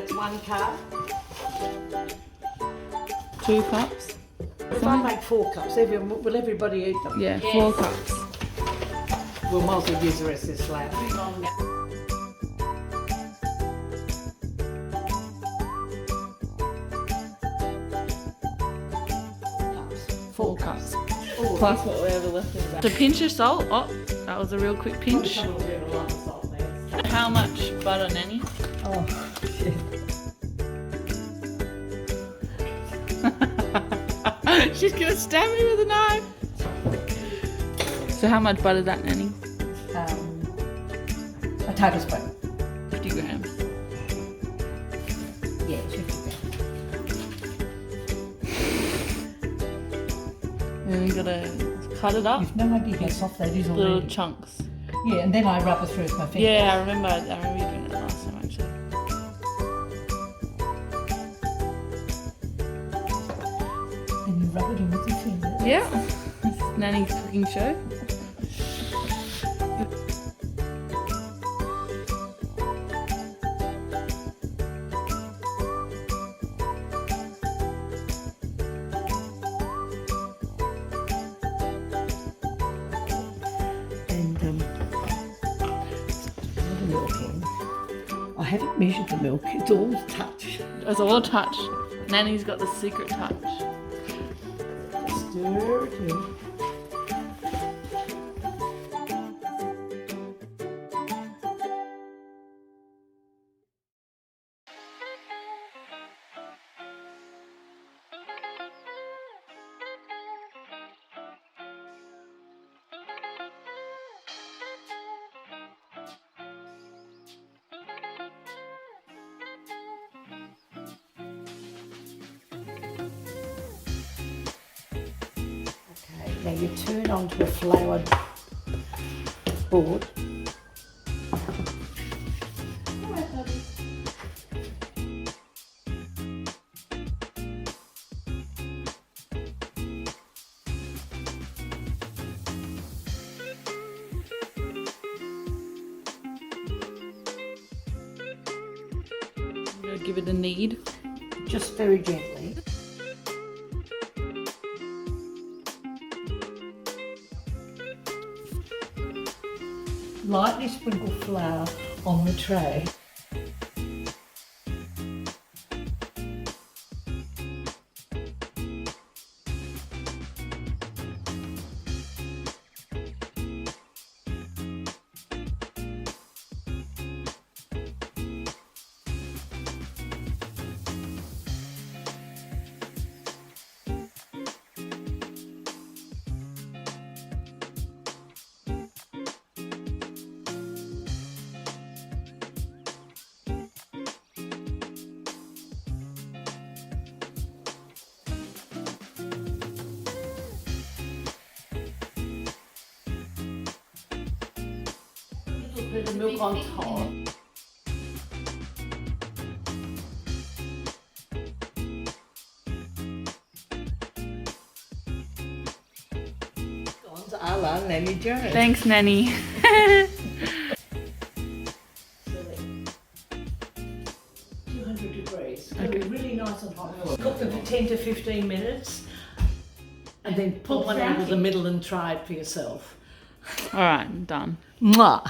that's 1 cup. 2 cups. If I make 4 cups, will everybody eat them? Yeah, 4 cups. We'll might as well use the rest of this flour. 4 cups. Plus whatever left in that. A pinch of salt. Oh, that was a real quick pinch. How much butter, Nanny? Oh, shit. She's gonna stab me with a knife. So how much butter is that, Nanny? A tablespoon. 50 grams. Yeah, 50 grams. And you gotta cut it up. You've no idea how soft that is already. Little chunks. Yeah, and then I rub it through with my fingers. Yeah, I remember you doing it last time actually. Then you rub it in with your fingers. Yeah. This is Nanny's cooking show. I haven't measured the milk, it's all touch. It's all a touch. Nanny's got the secret touch. Stir it in. Now you turn onto a floured board. I'm gonna give it a knead. Just very gently. Lightly sprinkle flour on the tray. Bit of milk on top. Scones a la Nanny Jones. Thanks, Nanny. 200 degrees. Okay. Really nice and hot. Cook them for 10 to 15 minutes and then put one out of the middle and try it for yourself. All right, done. Mwah!